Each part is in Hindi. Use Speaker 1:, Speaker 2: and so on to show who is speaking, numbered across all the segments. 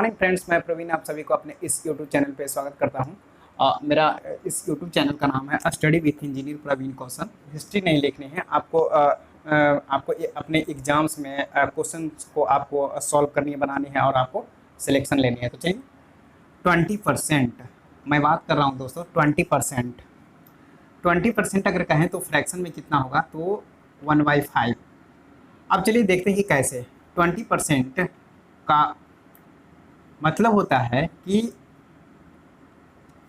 Speaker 1: मॉर्निंग फ्रेंड्स, मैं प्रवीण आप सभी को अपने इस यूट्यूब चैनल पे स्वागत करता हूं। मेरा इस यूट्यूब चैनल का नाम है study with engineer Praveen Kaushal. History नहीं लिखनी है आपको। आपको अपने एग्जाम्स में क्वेश्चंस को आपको सॉल्व करनी है, बनानी है और आपको सिलेक्शन लेनी है। तो चलिए 20% मैं बात कर रहा हूँ दोस्तों। 20% अगर कहें तो फ्रैक्शन में कितना होगा, तो 1/5। अब चलिए देखते हैं कि कैसे। 20% का मतलब होता है कि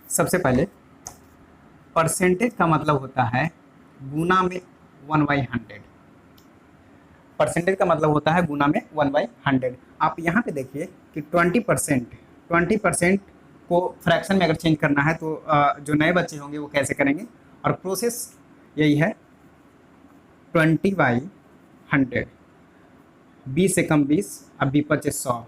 Speaker 1: सबसे पहले परसेंटेज का मतलब होता है गुना में 1/100। परसेंटेज का मतलब होता है गुना में 1/100। आप यहाँ पे देखिए कि 20% को फ्रैक्शन में अगर चेंज करना है तो जो नए बच्चे होंगे वो कैसे करेंगे, और प्रोसेस यही है। 20/100, 20 से कम 20, अब 20 × 100,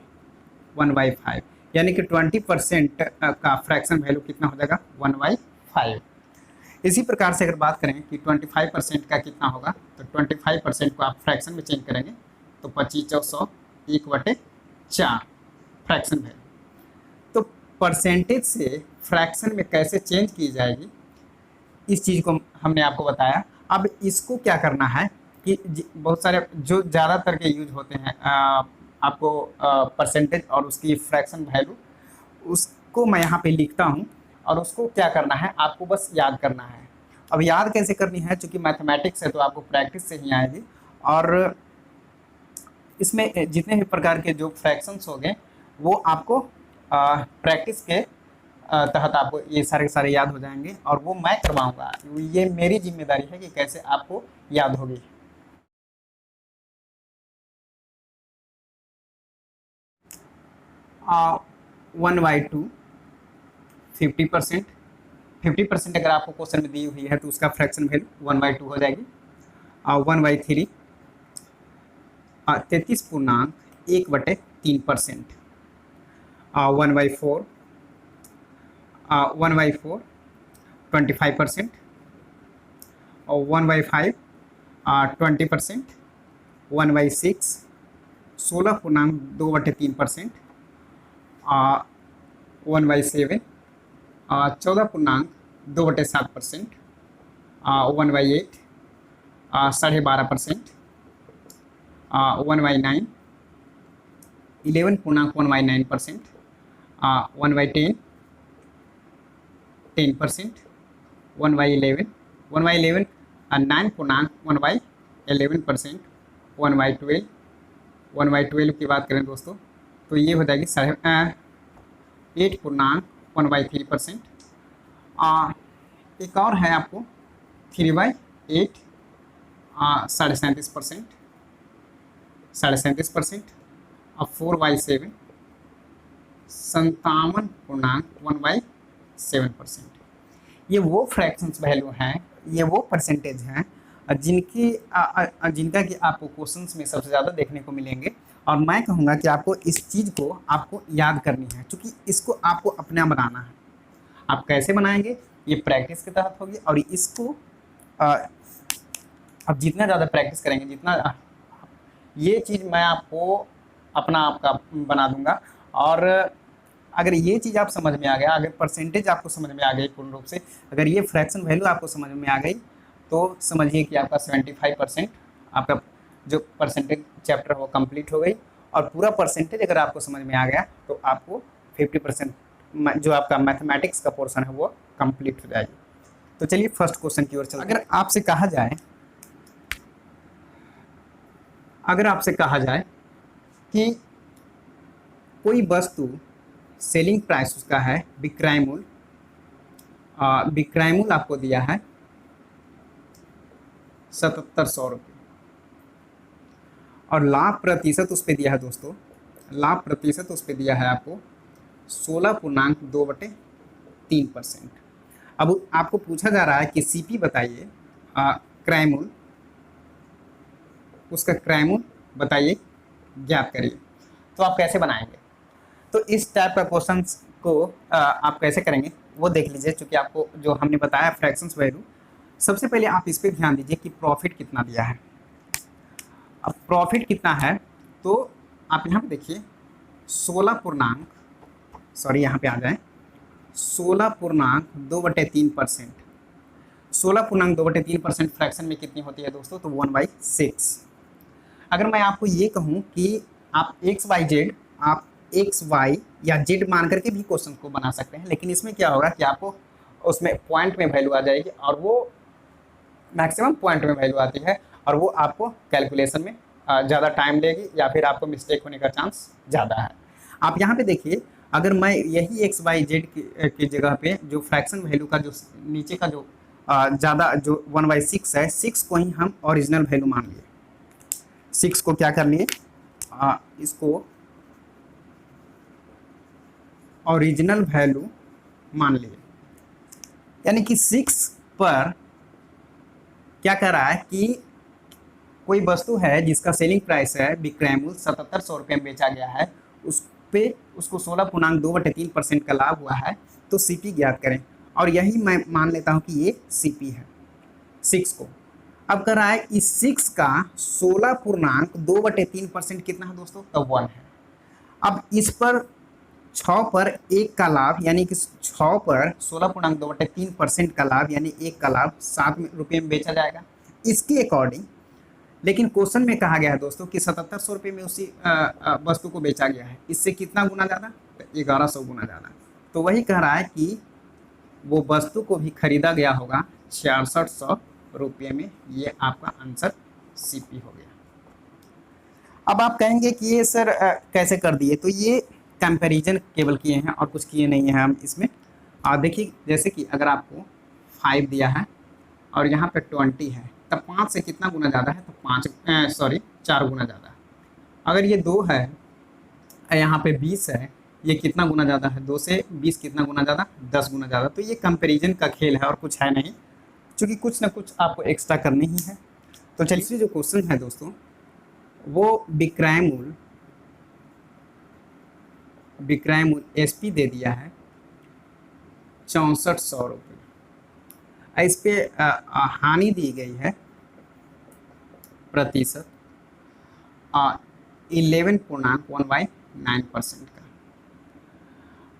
Speaker 1: 1/5, यानी कि 20% का फ्रैक्शन वैल्यू कितना हो जाएगा, 1/5। इसी प्रकार से अगर बात करें कि 25% का कितना होगा, तो 25% को आप फ्रैक्शन में चेंज करेंगे तो 25 × 100, 1/4 फ्रैक्शन वैल्यू। तो परसेंटेज से फ्रैक्शन में कैसे चेंज की जाएगी, इस चीज़ को हमने आपको बताया। अब इसको क्या करना है कि बहुत सारे जो ज़्यादातर के यूज होते हैं, आपको परसेंटेज और उसकी फ्रैक्शन वैल्यू, उसको मैं यहाँ पे लिखता हूँ और उसको क्या करना है, आपको बस याद करना है। अब याद कैसे करनी है, चूँकि मैथमेटिक्स है तो आपको प्रैक्टिस से ही आएगी। और इसमें जितने भी प्रकार के जो फ्रैक्शंस हो गए वो आपको प्रैक्टिस के तहत आपको ये सारे सारे याद हो जाएंगे, और वो मैं करवाऊँगा। ये मेरी जिम्मेदारी है कि कैसे आपको याद होगी। आ, 1/2 50%। 50% अगर आपको क्वेश्चन में दी हुई है तो उसका फ्रैक्शन वैल्यू 1/2 हो जाएगी। 1/3 33.1/3%। 1/4 25%। और 1/5 20%। 1/6 16.2/3%। 1/7 14.2/7%। 1/8 12.5%। 1/9 11.1/9%। 1/10 10%। 1/11 9.1/11%। 1/12 की बात करें दोस्तों तो ये हो जाएगी 8.1/3%। एक और है आपको 3/8 37%। 37%। अब 4/7 57.1/7%। ये वो फ्रैक्शंस वैल्यू हैं, ये वो परसेंटेज हैं जिनका कि आपको क्वेश्चंस में सबसे ज़्यादा देखने को मिलेंगे। और मैं कहूँगा कि आपको इस चीज़ को आपको याद करनी है, क्योंकि इसको आपको अपना बनाना है। आप कैसे बनाएंगे, ये प्रैक्टिस के तहत होगी। और इसको अब जितना ज़्यादा प्रैक्टिस करेंगे, जितना ये चीज़ मैं आपको अपना आपका बना दूंगा। और अगर ये चीज़ आप समझ में आ गया, अगर परसेंटेज आपको समझ में आ गई पूर्ण रूप से, अगर ये फ्रैक्शन वैल्यू आपको समझ में आ गई, तो समझिए कि आपका 75% आपका जो परसेंटेज चैप्टर वो कंप्लीट हो गई। और पूरा परसेंटेज अगर आपको समझ में आ गया तो आपको 50% जो आपका मैथमेटिक्स का पोर्शन है वो कंप्लीट हो जाएगी। तो चलिए फर्स्ट क्वेश्चन की ओर चलते हैं। अगर आपसे कहा जाए कि कोई वस्तु सेलिंग प्राइस उसका है विक्रय मूल्य, आपको दिया है 7700 रुपये, और लाभ प्रतिशत उस पर दिया है दोस्तों, लाभ प्रतिशत उस पर दिया है आपको 16.2/3%। अब आपको पूछा जा रहा है कि सीपी बताइए, क्रय मूल्य, उसका क्रय मूल्य बताइए, ज्ञात करिए। तो आप कैसे बनाएंगे, तो इस टाइप का क्वेश्चन को आप कैसे करेंगे वो देख लीजिए। चूँकि आपको जो हमने बताया फ्रैक्शंस वैल्यू, सबसे पहले आप इस पर ध्यान दीजिए कि प्रॉफिट कितना दिया है। अब प्रॉफिट कितना है तो आप यहाँ पे देखिए 16 पूर्णांक सॉरी यहाँ पे आ जाए 16.2/3%। 16.2/3% फ्रैक्शन में कितनी होती है दोस्तों? तो 1/6। अगर मैं आपको ये कहूँ कि आप XYZ, आप XY या Z मान करके भी क्वेश्चन को बना सकते हैं, लेकिन इसमें क्या होगा कि आपको उसमें पॉइंट में वैल्यू आ जाएगी और वो मैक्सिमम पॉइंट में वैल्यू आती है और वो आपको कैलकुलेशन में ज़्यादा टाइम लेगी या फिर आपको मिस्टेक होने का चांस ज़्यादा है। आप यहाँ पे देखिए, अगर मैं यही XYZ की जगह पे जो फ्रैक्शन वैल्यू का जो नीचे का जो ज़्यादा जो 1/6 है, 6 को ही हम ओरिजिनल वैल्यू मान लिए। 6 को क्या कर लिए, इसको ओरिजिनल वैल्यू मान लिए। यानी कि 6 पर क्या कर रहा है कि कोई वस्तु है जिसका सेलिंग प्राइस है विक्रय मूल्य 7700 रुपये में बेचा गया है, उस पे उसको 16.2/3% का लाभ हुआ है, तो सीपी ज्ञात करें। और यही मैं मान लेता हूँ कि ये सीपी है 6 को। अब कर रहा है इस 6 का 16.2/3% कितना है दोस्तों? तो 1 है। अब इस पर 6 पर 1 का लाभ, यानी कि 6 पर 16.2/3% का लाभ, यानी 1 का लाभ 7 रुपये में बेचा जाएगा इसके अकॉर्डिंग। लेकिन क्वेश्चन में कहा गया है दोस्तों कि 7700 रुपये में उसी वस्तु को बेचा गया है, इससे कितना गुना ज़्यादा? 1100 गुना ज़्यादा। तो वही कह रहा है कि वो वस्तु को भी खरीदा गया होगा 6600 रुपये में। ये आपका आंसर सीपी हो गया। अब आप कहेंगे कि ये सर कैसे कर दिए? तो ये कंपैरिजन केवल किए हैं और कुछ किए नहीं हैं हम इसमें। देखिए, जैसे कि अगर आपको 5 दिया है और यहाँ पे 20 है, तब 5 से कितना गुना ज़्यादा है? तो 4 गुना ज़्यादा है। अगर ये 2 है, यहाँ पे 20 है, ये कितना गुना ज़्यादा है? 2 से 20 कितना गुना ज़्यादा? 10 गुना ज़्यादा। तो ये कंपैरिजन का खेल है और कुछ है नहीं, क्योंकि कुछ ना कुछ आपको एक्स्ट्रा करनी ही है। तो चलिए, जो क्वेश्चन है दोस्तों वो विक्रय मूल्य एसपी दे दिया है 6400 रुपये। इस पे हानि दी गई है प्रतिशत 11.1/9% का।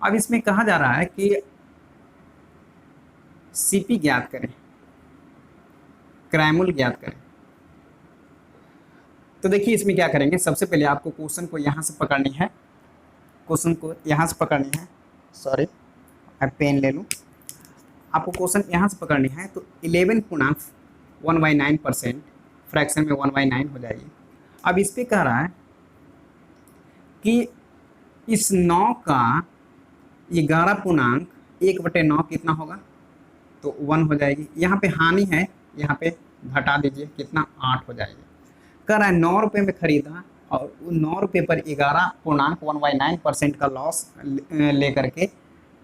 Speaker 1: अब इसमें कहा जा रहा है कि सीपी ज्ञात करें, क्रय मूल्य ज्ञात करें। तो देखिए, इसमें क्या करेंगे, सबसे पहले आपको क्वेश्चन को यहाँ से पकड़नी है, सॉरी मैं पेन ले लूँ। आपको क्वेश्चन यहाँ से पकड़नी है, तो 11.1/9% फ्रैक्शन में 1/9 हो जाएगी। अब इस पे कह रहा है कि इस 9 का 11.1/9 कितना होगा? तो 1 हो जाएगी। यहाँ पे हानि है, यहाँ पे घटा दीजिए, कितना? 8 हो जाएगी। कह रहा है 9 रुपये में खरीदा और 9 रुपये पर 11.1/9% का लॉस ले करके,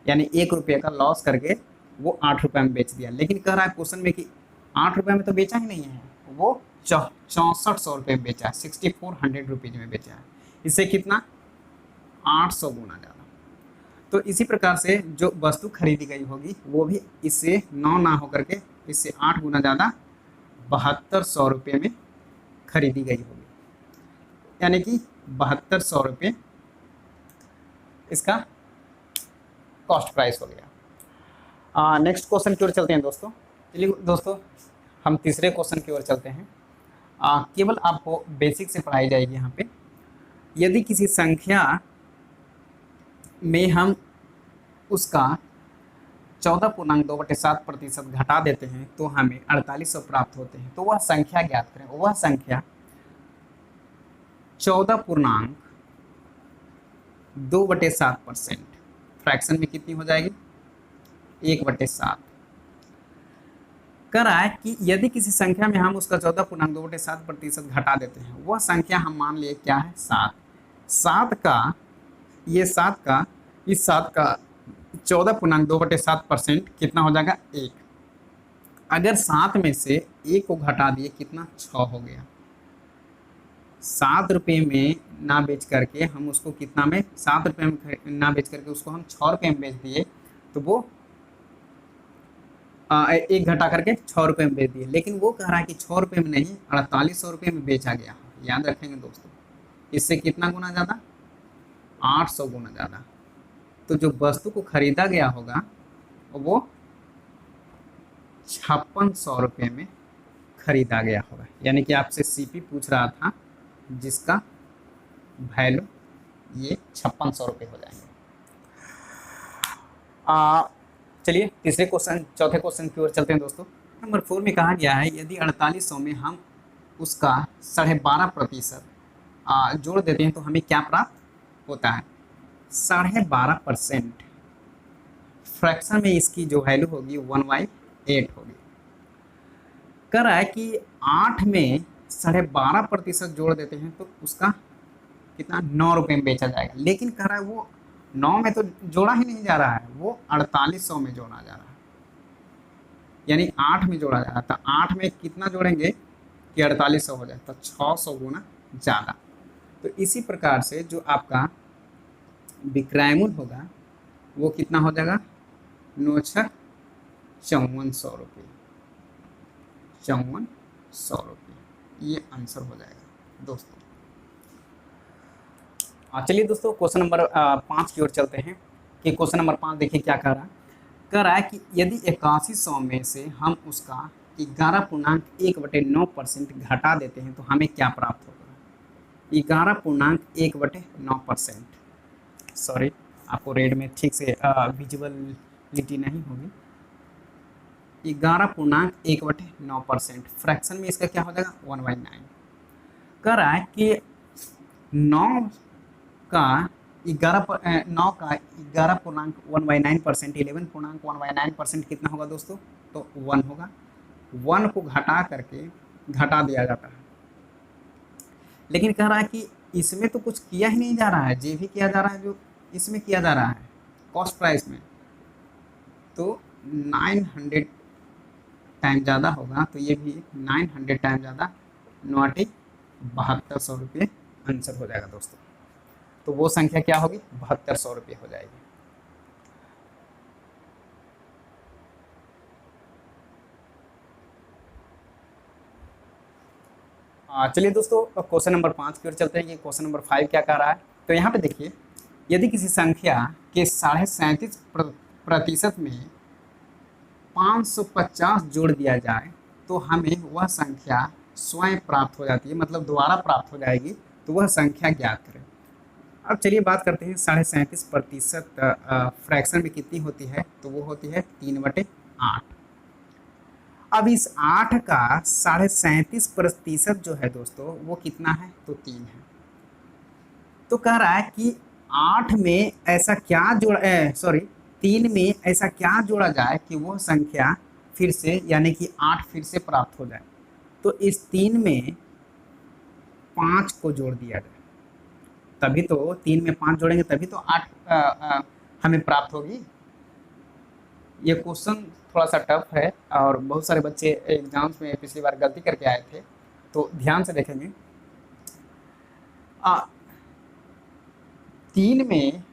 Speaker 1: यानी 1 रुपये का लॉस करके वो 8 रुपये में बेच दिया। लेकिन कह रहा है क्वेश्चन में कि 8 रुपये में तो बेचा ही नहीं है, वो 6400 रुपये में बेचा है, 6400 रुपीज़ में बेचा है। इससे कितना? 800 गुना ज़्यादा। तो इसी प्रकार से जो वस्तु खरीदी गई होगी वो भी इससे 9 ना होकर के इससे 8 गुना ज़्यादा 7200 रुपये में खरीदी गई होगी, यानी कि 7200 रुपये इसका कॉस्ट प्राइस हो गया। नेक्स्ट क्वेश्चन की ओर चलते हैं दोस्तों। चलिए दोस्तों, हम तीसरे क्वेश्चन की ओर चलते हैं। केवल आपको बेसिक से पढ़ाई जाएगी यहाँ पे। यदि किसी संख्या में हम उसका 14.2/7% घटा देते हैं तो हमें 4800 प्राप्त होते हैं। तो वह संख्या ज्ञात करें। वह संख्या 14.2/7% फ्रैक्शन में कितनी हो जाएगी? 1/7। कह रहा है कि यदि किसी संख्या में हम उसका 14.2/7% घटा देते हैं, वह संख्या हम मान लिए क्या है? 7। इस 7 का 14.2/7% कितना हो जाएगा? 1। अगर 7 में से 1 को घटा दिए, कितना? 6 हो गया। 7 रुपये में ना बेच करके हम उसको कितना में? 7 रुपये में ना बेच करके उसको हम 6 रुपये में बेच दिए, तो वो 1 घटा करके 6 रुपये में बेच दिए। लेकिन वो कह रहा है कि 6 रुपये में नहीं, 4800 रुपये में बेचा गया। याद रखेंगे दोस्तों, इससे कितना गुना ज़्यादा? 800 गुना ज़्यादा। तो जो वस्तु को खरीदा गया होगा वो 5600 रुपये में खरीदा गया होगा। यानी कि आपसे सीपी पूछ रहा था जिसका वैल्यू ये 5600 रुपये हो जाएंगे। चलिए तीसरे क्वेश्चन, चौथे क्वेश्चन की ओर चलते हैं दोस्तों। नंबर 4 में कहा गया है यदि 4800 में हम उसका 12.5% जोड़ देते हैं तो हमें क्या प्राप्त होता है। 12.5% फ्रैक्शन में इसकी जो वैल्यू होगी 1/8 होगी। कह रहा है कि 8 में 12.5% जोड़ देते हैं तो उसका कितना 9 रुपये में बेचा जाएगा। लेकिन कह रहा है वो 9 में तो जोड़ा ही नहीं जा रहा है, वो 4800 में जोड़ा जा रहा है। यानी 8 में जोड़ा जा रहा है तो 8 में कितना जोड़ेंगे कि 4800 हो जाए, तो 600 गुना ज़्यादा। तो इसी प्रकार से जो आपका विक्रय मूल्य होगा वो कितना हो जाएगा 5400 रुपये, 5400 रुपये, ये आंसर हो जाएगा दोस्तों। चलिए दोस्तों क्वेश्चन नंबर 5 की ओर चलते हैं कि क्वेश्चन नंबर 5 देखिए क्या कह रहा है। कह रहा है कि यदि 8100 में से हम उसका 11.1/9% घटा देते हैं तो हमें क्या प्राप्त होगा। 11.1/9%, सॉरी आपको रेड में ठीक से विजुअलिटी नहीं होगी। 11.1/9% फ्रैक्शन में इसका क्या हो जाएगा 1/9। कह रहा है कि 9 का 11.1/9%, 11.1/9% कितना होगा दोस्तों, तो 1 होगा। 1 को घटा करके घटा दिया जाता है। लेकिन कह रहा है कि इसमें तो कुछ किया ही नहीं जा रहा है, जे भी किया जा रहा है जो इसमें किया जा रहा है कॉस्ट प्राइस में, तो 900 टाइम ज़्यादा होगा। तो ये भी 900 टाइम ज़्यादा, 7200 रुपये आंसर हो जाएगा दोस्तों। तो वो संख्या क्या होगी 7200 रुपये हो जाएगी। चलिए दोस्तों क्वेश्चन नंबर 5 की ओर चलते हैं। ये क्वेश्चन नंबर 5 क्या कह रहा है, तो यहाँ पे देखिए यदि किसी संख्या के 37.5% में 550 जोड़ दिया जाए तो हमें वह संख्या स्वयं प्राप्त हो जाती है, मतलब दोबारा प्राप्त हो जाएगी। तो वह संख्या ज्ञात करें। अब चलिए बात करते हैं 37.5% फ्रैक्शन में कितनी होती है, तो वो होती है 3/8। अब इस 8 का 37.5% जो है दोस्तों वो कितना है, तो 3 है। तो कह रहा है कि 8 में ऐसा क्या जोड़ा 3 में ऐसा क्या जोड़ा जाए कि वह संख्या फिर से यानी कि 8 फिर से प्राप्त हो जाए। तो इस 3 में 5 को जोड़ दिया जाए, तभी तो 3 में 5 जोड़ेंगे तभी तो 8 हमें प्राप्त होगी। ये क्वेश्चन थोड़ा सा टफ है और बहुत सारे बच्चे एग्जाम्स में पिछली बार गलती करके आए थे, तो ध्यान से देखेंगे। 3 में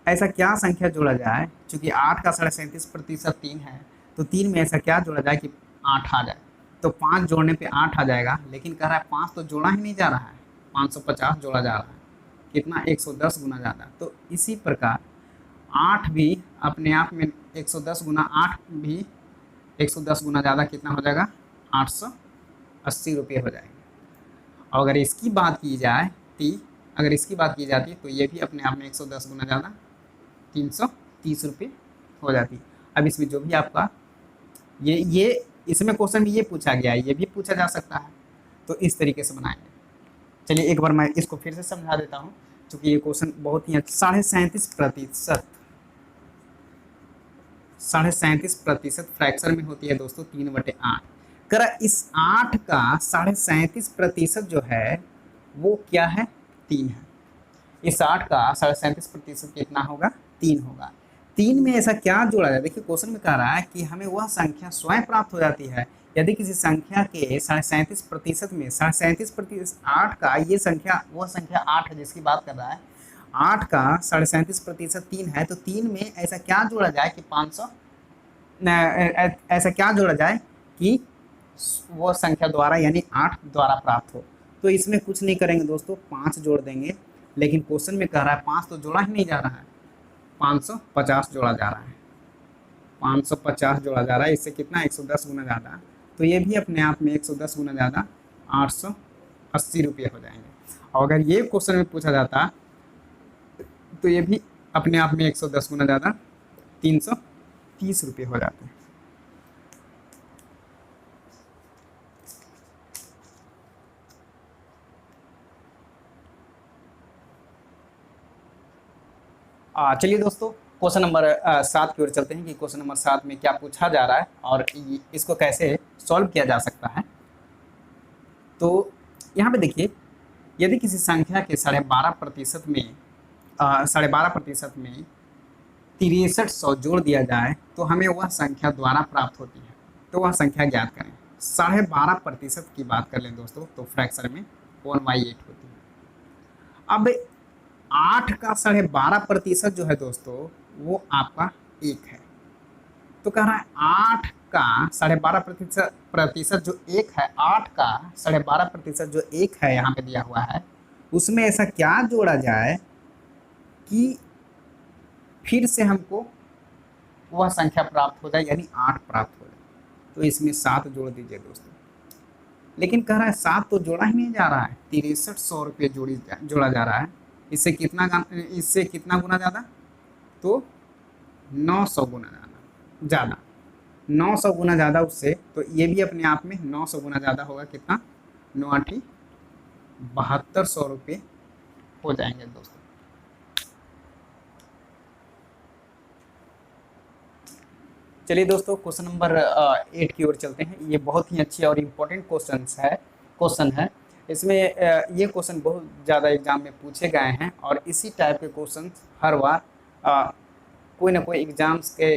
Speaker 1: ऐसा क्या संख्या जोड़ा जाए, चूँकि 8 का 37.5% 3 है, तो 3 में ऐसा क्या जोड़ा जाए कि 8 आ जाए। तो 5 जोड़ने पे 8 आ जाएगा, लेकिन कह रहा है 5 तो जोड़ा ही नहीं जा रहा है, 550 जोड़ा जा रहा है, कितना 110 गुना ज़्यादा। तो इसी प्रकार 8 भी अपने आप में 110 गुना 8 भी 110 गुना ज़्यादा कितना हो जाएगा 880 रुपये हो जाएंगे। और अगर इसकी बात की जाए अगर इसकी बात की जाती तो ये भी अपने आप में 110 गुना ज़्यादा 330 रुपये हो जाती। अब इसमें जो भी आपका ये इसमें क्वेश्चन में ये पूछा गया है, ये भी पूछा जा सकता है, तो इस तरीके से बनाएंगे। चलिए एक बार मैं इसको फिर से समझा देता हूँ, क्योंकि ये क्वेश्चन बहुत ही 37.5% फ्रैक्शन में होती है दोस्तों 3/8। कर इस 8 का 37.5% जो है वो क्या है 3 है। इस 8 का 37.5% कितना होगा 3 होगा। 3 में ऐसा क्या जोड़ा जाए, देखिए क्वेश्चन में कह रहा है कि हमें वह संख्या स्वयं प्राप्त हो जाती है यदि किसी संख्या के 37.5% में 37% 8 का ये संख्या वह संख्या 8 है जिसकी बात कर रहा है। 8 का 37% 3 है, तो 3 में ऐसा क्या जोड़ा जाए कि 500 ऐसा क्या जोड़ा जाए कि वह संख्या द्वारा यानी 8 द्वारा प्राप्त हो। तो इसमें कुछ नहीं करेंगे दोस्तों, 5 जोड़ देंगे। लेकिन क्वेश्चन में कह रहा है 5 तो जोड़ा ही नहीं जा रहा है, 550 जोड़ा जा रहा है, 550 जोड़ा जा रहा है, इससे कितना 110 गुना ज़्यादा, तो ये भी अपने आप में 110 गुना ज़्यादा 880 रुपये हो जाएंगे। और अगर ये क्वेश्चन में पूछा जाता तो ये भी अपने आप में 110 गुना ज़्यादा 330 रुपये हो जाते हैं। चलिए दोस्तों, क्वेश्चन नंबर 7 की ओर चलते हैं कि क्वेश्चन नंबर 7 में क्या पूछा जा रहा है और इसको कैसे सॉल्व किया जा सकता है। तो यहाँ पे देखिए, यदि किसी संख्या के 12.5% में 12.5% में 6300 जोड़ दिया जाए तो हमें वह संख्या द्वारा प्राप्त होती है, तो वह संख्या ज्ञात करें। 12.5% की बात कर लें दोस्तों तो फ्रैक्शन में 1/8 होती है। अब 8 का 12.5% जो है दोस्तों वो आपका 1 है, तो कह रहा है 8 का 12.5% जो 1 है, 8 का 12.5% जो 1 है यहाँ पे दिया हुआ है, उसमें ऐसा क्या जोड़ा जाए कि फिर से हमको वह संख्या प्राप्त हो जाए, यानी 8 प्राप्त हो जाए। तो इसमें 7 जोड़ दीजिए दोस्तों, लेकिन कह रहा है 7 तो जोड़ा ही नहीं जा रहा है, 6300 रुपये जोड़ा जा रहा है। इससे कितना गुना ज़्यादा, तो 900 गुना ज़्यादा 900 गुना ज़्यादा उससे, तो ये भी अपने आप में 900 गुना ज़्यादा होगा। कितना, 9×8 7200 रुपये हो जाएंगे दोस्तों। चलिए दोस्तों, क्वेश्चन नंबर 8 की ओर चलते हैं। ये बहुत ही अच्छी और इम्पोर्टेंट क्वेश्चन है। इसमें ये क्वेश्चन बहुत ज़्यादा एग्जाम में पूछे गए हैं और इसी टाइप के क्वेश्चन हर बार कोई ना कोई एग्जाम्स के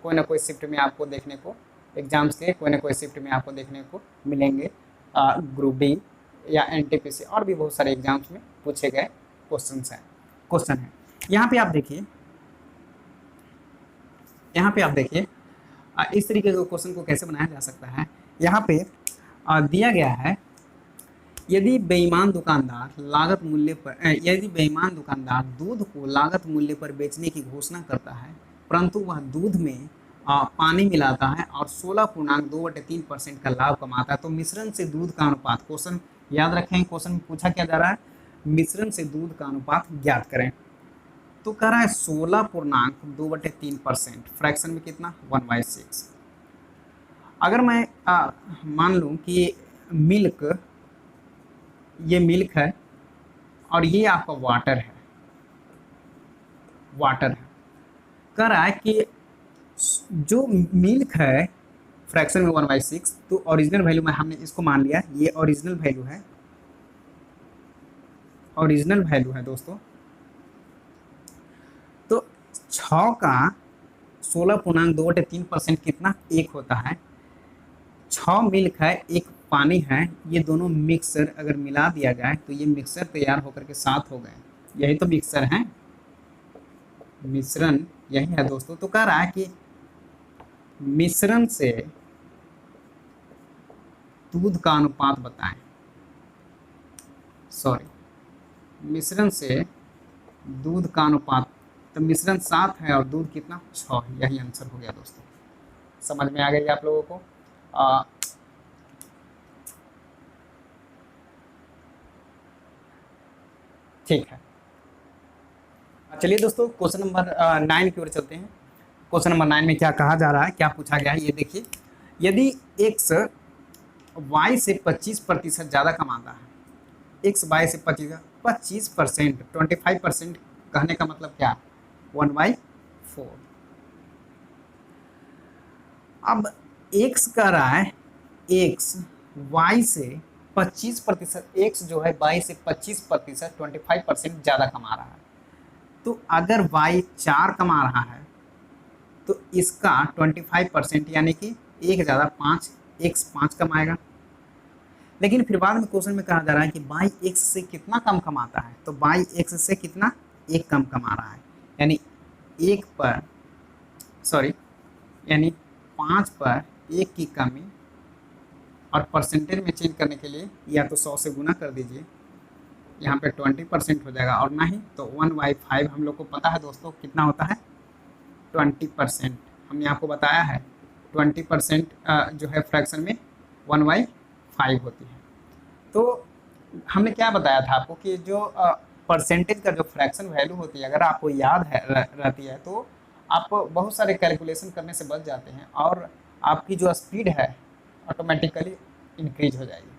Speaker 1: कोई ना कोई शिफ्ट में आपको देखने को मिलेंगे। ग्रुप डी या एनटीपीसी और भी बहुत सारे एग्जाम्स में पूछे गए क्वेश्चन हैं। यहाँ पे आप देखिए इस तरीके के क्वेश्चन को कैसे बनाया जा सकता है। यहाँ पे दिया गया है, यदि बेईमान दुकानदार दूध को लागत मूल्य पर बेचने की घोषणा करता है, परंतु वह दूध में पानी मिलाता है और 16.2/3% का लाभ कमाता है, तो मिश्रण से दूध का अनुपात, क्वेश्चन याद रखें, क्वेश्चन में पूछा क्या जा रहा है, मिश्रण से दूध का अनुपात ज्ञात करें। तो कह रहा है 16.2/3%, फ्रैक्शन में कितना, 1/6। अगर मैं मान लूँ कि ये मिल्क है और ये आपका वाटर है, कह रहा है कि जो मिल्क है फ्रैक्शन में 1/6, तो ओरिजिनल वैल्यू में हमने इसको मान लिया, ये ओरिजिनल वैल्यू है दोस्तों। तो 6 का 16.2/3% कितना, 1 होता है। 6 मिल्क है, 1 पानी है, ये दोनों मिक्सर अगर मिला दिया जाए तो ये मिक्सर तैयार होकर के 7 हो गए। यही तो मिक्सर है, मिश्रण यही है दोस्तों। तो कह रहा है कि मिश्रण से दूध का अनुपात बताएं। मिश्रण से दूध का अनुपात, तो मिश्रण 7 है और दूध कितना, 6, यही आंसर हो गया दोस्तों। समझ में आ गई आप लोगों को। ठीक है, चलिए दोस्तों, क्वेश्चन नंबर 9 की ओर चलते हैं। क्वेश्चन नंबर 9 में क्या कहा जा रहा है, क्या पूछा गया है, ये देखिए। यदि x y से 25% ज़्यादा कमाता है, x y से 25%, 25% कहने का मतलब क्या, 1/4। अब x कह रहा है, x y से 25%, x जो है y से 25%, 25% ज़्यादा कमा रहा है। तो अगर y 4 कमा रहा है तो इसका 25% यानी कि 1 ज़्यादा 5, x 5 कमाएगा। लेकिन फिर बाद में क्वेश्चन में कहा जा रहा है कि y x से कितना कम कमाता है, तो y x से कितना, 1 कम कमा रहा है, यानी 5 पर 1 की कमी। और परसेंटेज में चेंज करने के लिए या तो 100 से गुना कर दीजिए यहाँ पे 20% हो जाएगा, और ना ही तो 1/5 हम लोग को पता है दोस्तों कितना होता है 20%। हमने आपको बताया है 20% जो है फ्रैक्शन में 1/5 होती है। तो हमने क्या बताया था आपको कि जो परसेंटेज का जो फ्रैक्शन वैल्यू होती है, अगर आपको याद है रहती है तो आप बहुत सारे कैलकुलेशन करने से बच जाते हैं और आपकी जो स्पीड है ऑटोमेटिकली इंक्रीज हो जाएगी।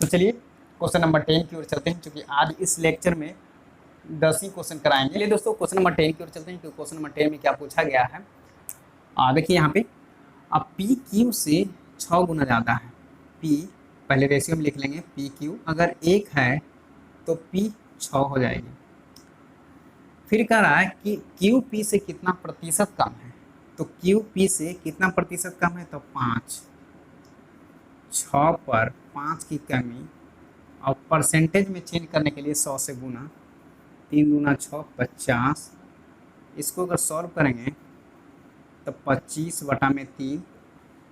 Speaker 1: तो चलिए क्वेश्चन नंबर 10 की ओर चलते हैं, क्योंकि आज इस लेक्चर में 10 ही क्वेश्चन कराएंगे। चलिए दोस्तों क्वेश्चन नंबर 10 की ओर चलते हैं, क्योंकि क्वेश्चन नंबर 10 में क्या पूछा गया है। देखिए यहाँ पे अब पी क्यू से 6 गुना ज़्यादा है। पी पहले रेशियो में लिख लेंगे, पी क्यू अगर 1 है तो पी 6 हो जाएगी। फिर कह रहा है कि क्यू पी से कितना प्रतिशत कम है, तो क्यू पी से कितना प्रतिशत कम है, तो 5। 6 पर 5 की कमी, और परसेंटेज में चेंज करने के लिए 100 से गुना, 3 दूना 6 50। इसको अगर सॉल्व करेंगे तो 25/3,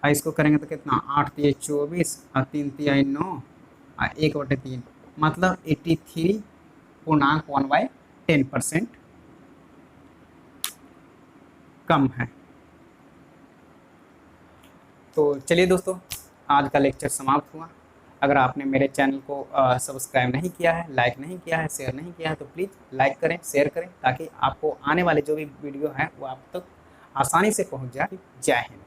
Speaker 1: और इसको करेंगे तो कितना 8 × 24 और 3 × 9 और 1/3, मतलब 83.1/10% कम है। तो चलिए दोस्तों आज का लेक्चर समाप्त हुआ। अगर आपने मेरे चैनल को सब्सक्राइब नहीं किया है, लाइक नहीं किया है, शेयर नहीं किया है, तो प्लीज़ लाइक करें, शेयर करें, ताकि आपको आने वाले जो भी वीडियो हैं वो आप तक आसानी से पहुंच जाए। जय हिंद।